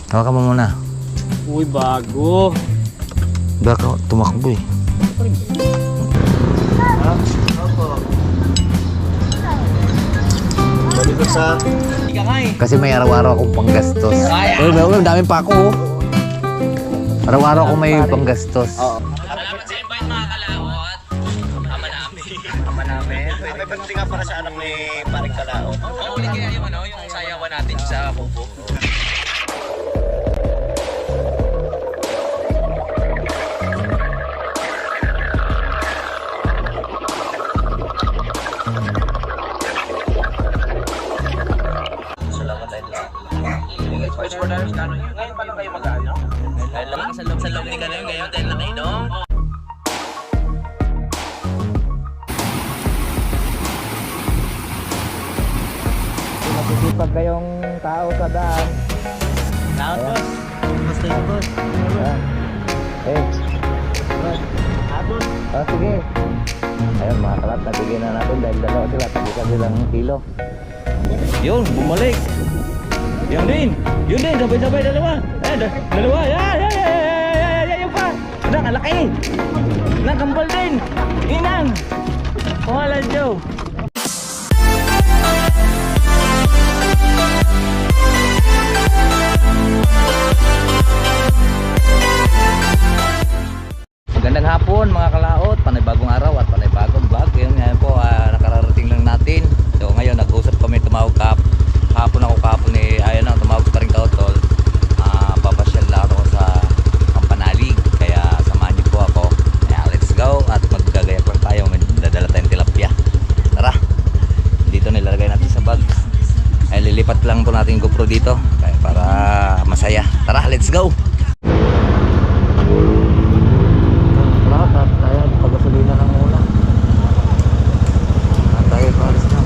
Hawakan mo muna. Uy, bago. Baka tumakbo eh. Balik ko sa... Ika nga eh. Kasi may araw-araw akong panggastos. Eh, may dami pa ako oh. Araw-araw akong may panggastos. Oo. May birthday nga para sa anak ni Paring Kalao. Ulit kaya yung sayawan natin sa kubo. Salamat tayo lang. Ngayon pa lang kayo mag-ano? Dahil lang sa loob ni Kanoy ngayon dahil lang inom. Pag kayong tao sa daan. Lahat boss. Basta yun boss. Eh, Abot. sige. Ayun mga kalat, nabigyan na natin dahil dalawa sila. Tagisan silang kilo. Yun, bumalik. Yan din. Yun din, sabay-sabay dalawa. Dalawa. Yan pa. Ang laki. Nakampal din. Inang. Wala, Joe. Magandang hapon mga kalaot, panibagong araw at panibagong vlog. Ngayon po nakararating lang natin. So ngayon nag-usap kami, tumawag kahapon ako ayun na, tumawag pa rin kautol. Papasyal lang ako sa Kampanalig, kaya samahan niyo po ako. Kaya let's go at maggagaya pa tayo, may dadala tayong tilapia. Tara, dito nilalagay natin sa bag. Ay lilipat lang po natin yung GoPro dito kaya para masaya. Tara, let's go. At tayo pagasolina ng muna. At tayo paalis na.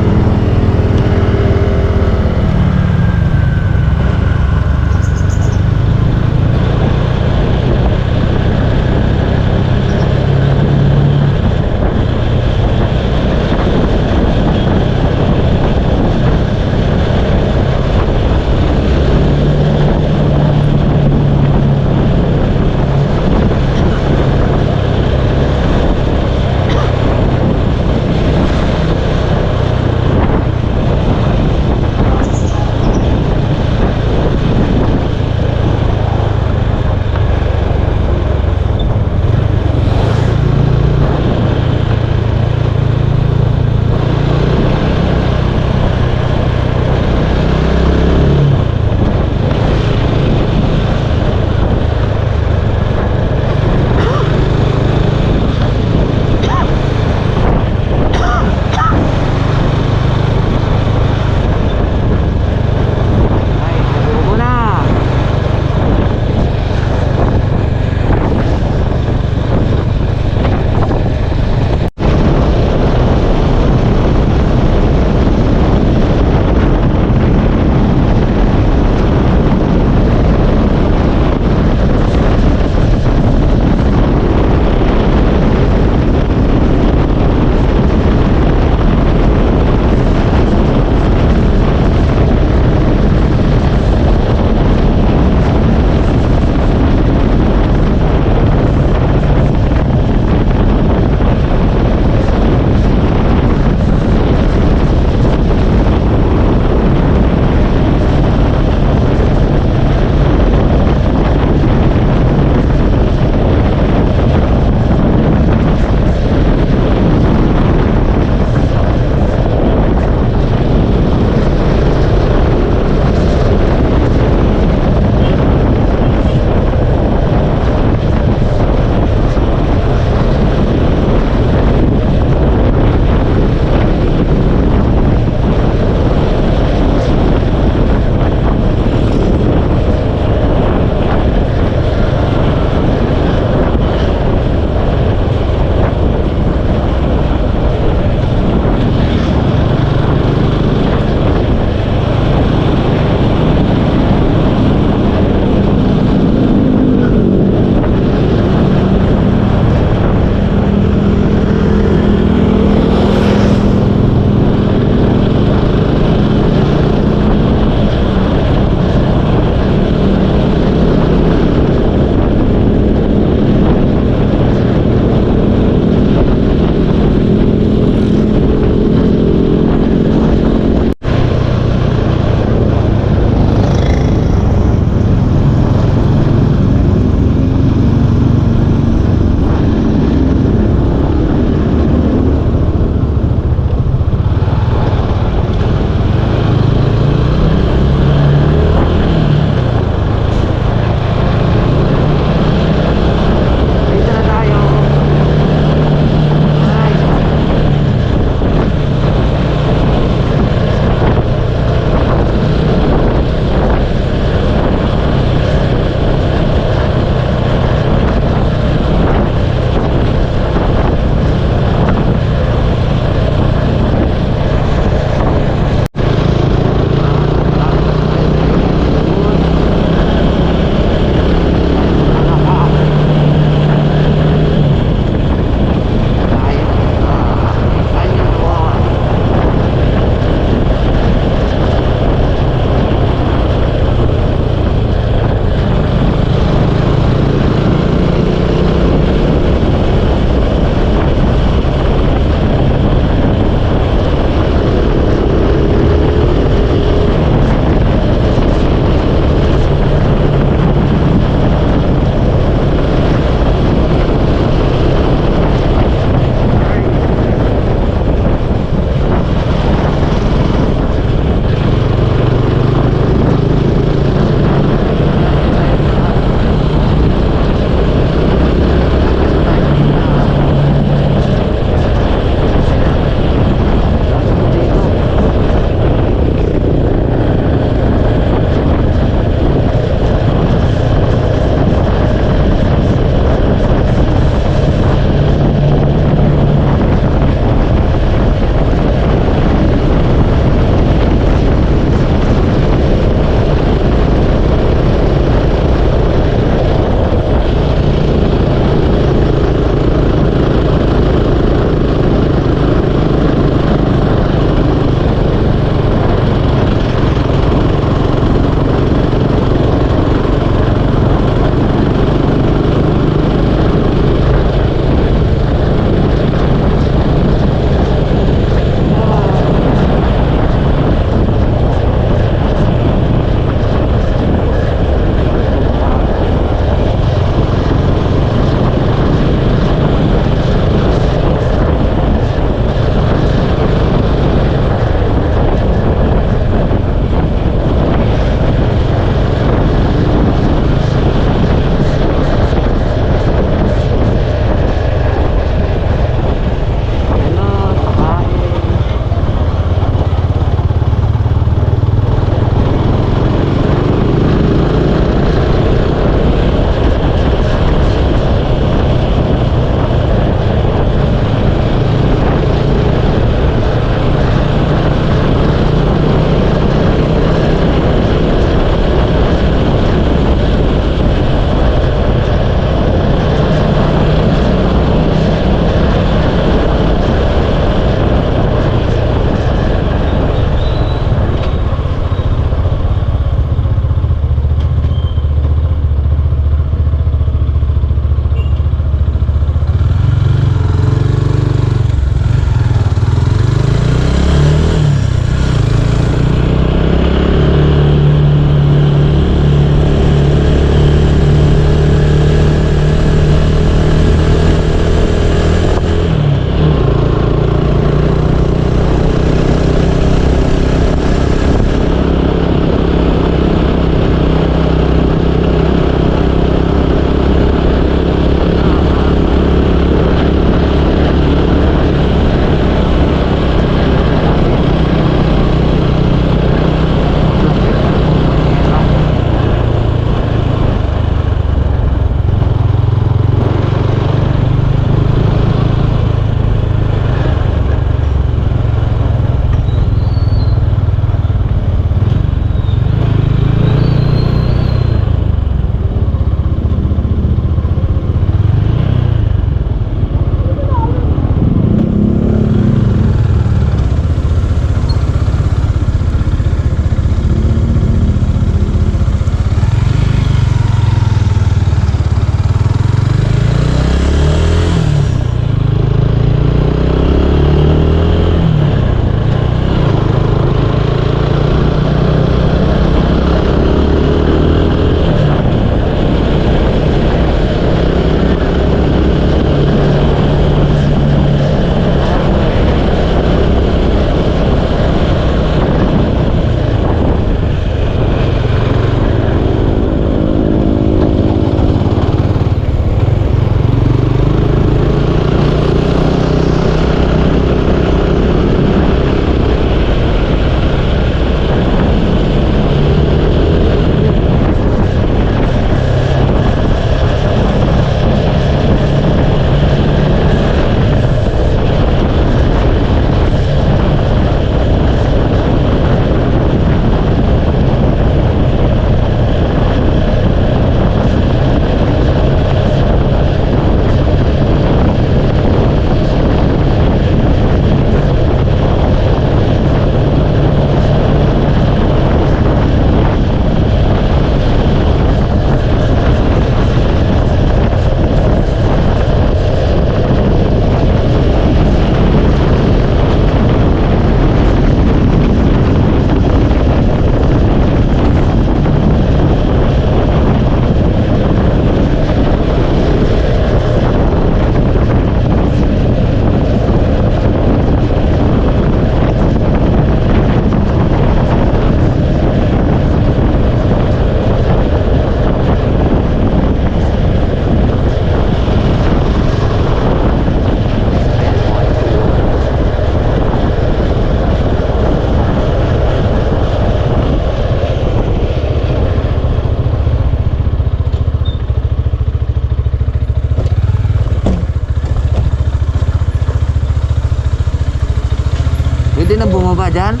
dyan?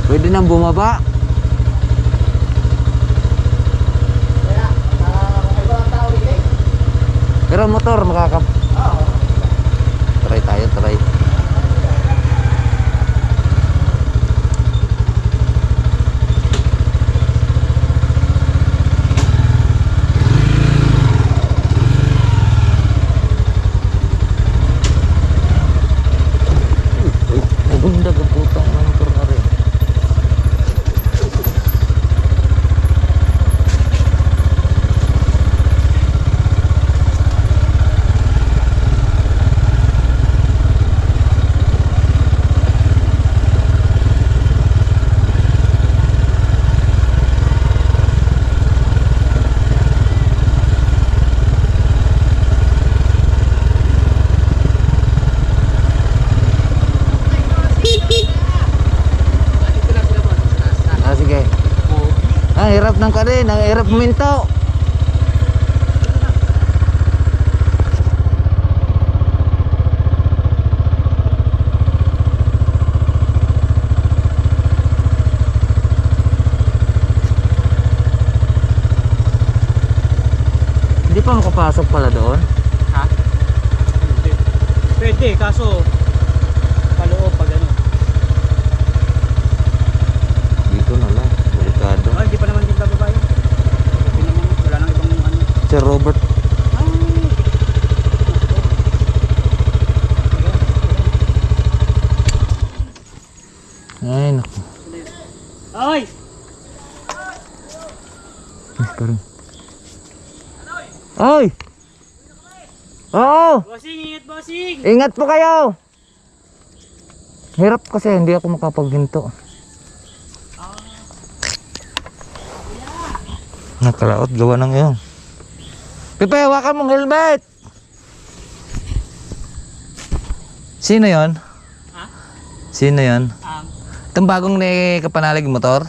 Pwede nang bumaba. Pero motor makakap. Try tayo, try. Ganda ka putang ng motor na rin. Ah, sige. Ang hirap ng karin, ang hirap minto. Hindi pa makapasok pala doon. Ha? Pwede, kaso paloob pag ano. Dito na lang, delikado. Ay, hindi pa naman din babae. Hindi naman, wala nang ibang ano. Sir Robert, ay naku. Ay! Parang. Ay! Oo! Bossing, ingat bossing! Ingat po kayo! Hirap kasi hindi ako makapaghinto. Nakalaot, gawa ng iyon. Pepe, hawakan mong helmet! Sino yon? Ha? Sino yon? Um, Itong bagong ni kapanalig motor?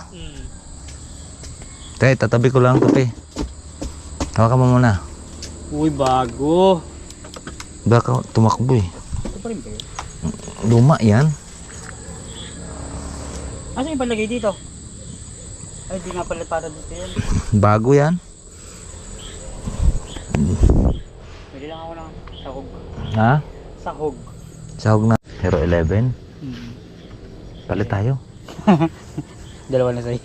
Tay, tatabi ko lang, Pepe. Hawakan mo muna. Uy, bago. Baka tumakbo eh. Ito pa rin ba yun? Luma yan. Asa yung palagay dito? Ay, di nga pala para dito yan. Bago yan. Pwede lang ako ng sahog. Ha? Sahog. Sahog na. Hero 11. Palit tayo. Dalawa na sa'yo.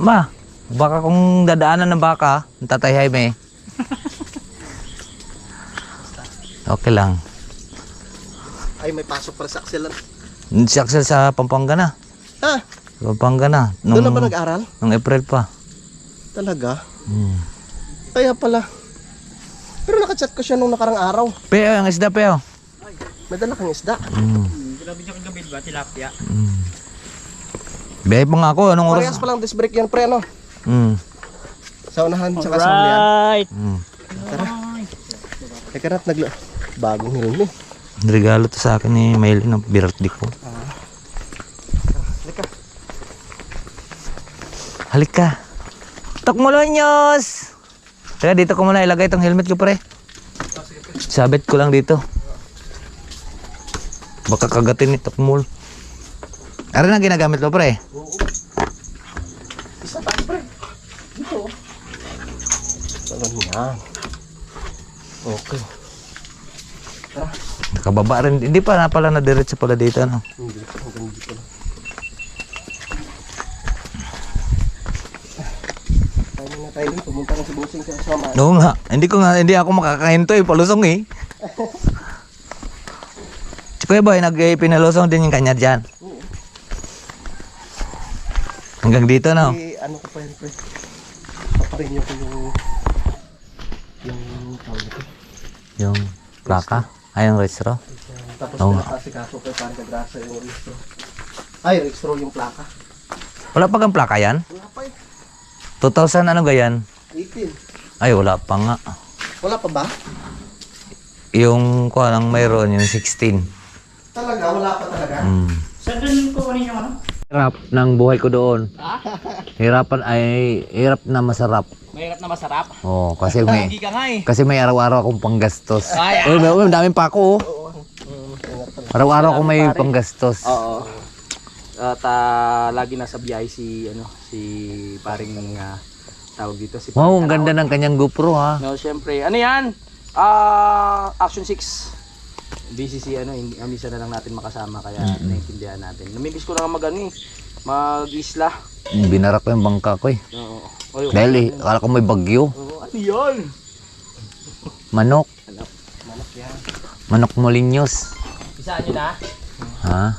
Ma, baka kung dadaanan ng baka, ng Tatay Jaime. Okay lang. Ay, may pasok para sa Axelan. Si Axel sa Pampanga na. Ha? Pampanga na. Doon na ba nag-aral? Nung April pa. Talaga? Hmm. Kaya pala. Pero nakachat ko siya nung nakarang araw. Peo, ang isda peo. May dala kang isda. Grabe niya kagabi ba? Tilapia. Bebe pa nga ako, anong oras? Parehas palang disc brake yan, pre, no? Sa unahan, tsaka sa hulihan. Alright! Tara. Teka rat, bagong helmet. Regalo to sa akin ni Maylin ng birthday ko. Halika. Halika. Tokmolonyos! Teka, dito ko muna ilagay itong helmet ko, pre. Sabit ko lang dito. Baka kagatin ni Tokmol. Ano na ginagamit mo, pre? Oo. Isa tayo, pre. Dito. Saan yan? Okay. Tara. Nakababa rin. Hindi pa na pala na-diretso pala dito, no? Hindi pa. Hanggang dito lang. Tayo na tayo din. Pumunta na si Bossing sa kasama. Oo nga. Hindi ako makakahinto eh. Palusong eh. Si Kuya Boy, nag-pinalusong din yung kanya dyan. Hanggang dito, no? Eh, ano ko pa yan, pre? Paparinyo ko yung tawag ito. Yung plaka. Ay, yung registro. Tapos Oo. pinapasikaso ko parang kagrasa yung registro. Ay, registro yung plaka. Wala pa kang plaka yan? Wala pa eh. 2000 ano ga yan? 18. Ay, wala pa nga. Wala pa ba? Yung ko ang mayroon, yung 16. Talaga? Wala pa talaga? Saan doon ko kunin yung ano? Hirap ng buhay ko doon. Ha? Hirap na masarap. Mahirap na masarap. Oh, Hindi ka nga eh. kasi may araw-araw akong panggastos. Ay, Daming pa ako. Oh. Araw-araw ko may panggastos. Oo. At lagi nasa biyahe si paring tawag dito si Wow, ang ganda ng kanyang GoPro ha. No, syempre. Ano 'yan? Action 6. BCC minsan na lang natin makasama kaya naiintindihan natin. Namimiss ko na mag-isla. Binarak ko yung bangka ko eh. Oo. Dahil akala ko may bagyo. Ano 'yan? Manok. Manok yan. Manok Molinos. Isaan nyo na? Ha?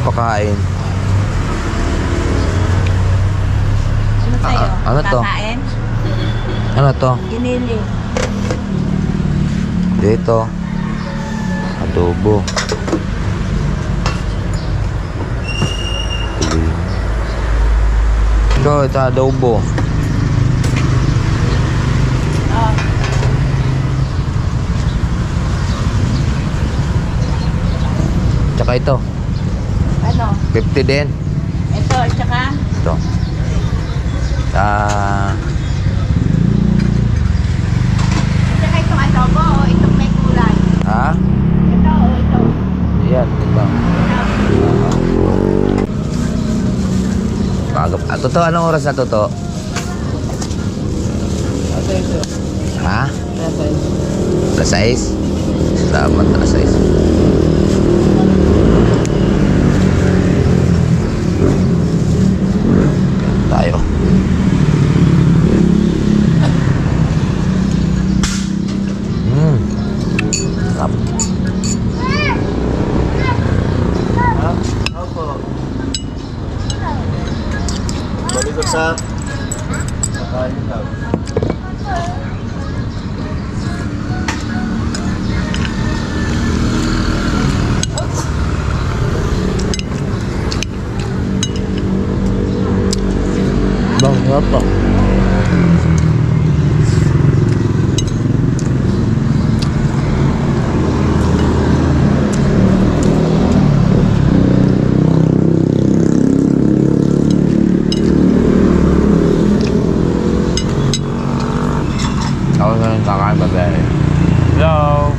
Pakain. Ano sa'yo? Ano to? Kakain? Ano to? Ginili. Dito. Adobo. Ito adobo. Oh. Tsaka ito. Ano? 50 din. Ito, tsaka? Ito. Tsaka itong adobo o itong may kulay? Ha? Ito o ito? Yan, ito. Totoo, anong oras na totoo? Ha? Alas 6? Salamat, alas 6. Tayo. Sarap. Balik ko sa kakain daw. Bang, apa? Ako na yung kakain pa dahil. Hello?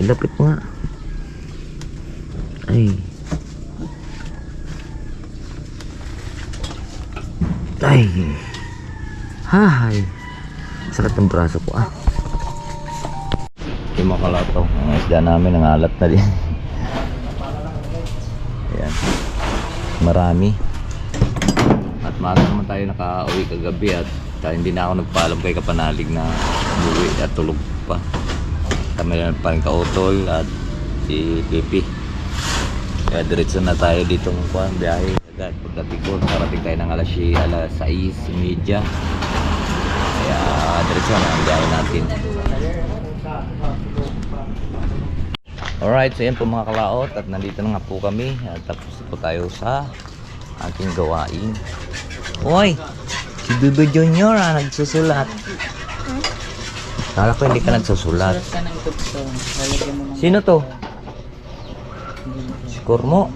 lapit mo nga. Ay. Ay. Hay. Sakit ng braso ko ah. Yung mga kalato, ang isda namin nangalat na din. Ayan. Marami. At maaga naman tayo nakauwi kagabi at hindi na ako nagpaalam kay Kapanalig na umuwi at tulog pa. Kami na pa rin kautol at si Pipi. Kaya diretso na tayo dito ng kuwan, biyahe agad. Pagdating ko, nakarating tayo ng alas 6:30. Kaya diretso na ang biyahe natin. Alright, so yan po mga kalaot at nandito na nga po kami at tapos po tayo sa aking gawain. Uy! Si Bibi Junior nagsusulat. Kala ko hindi ka nagsusulat. Sino to? Si Kurmo?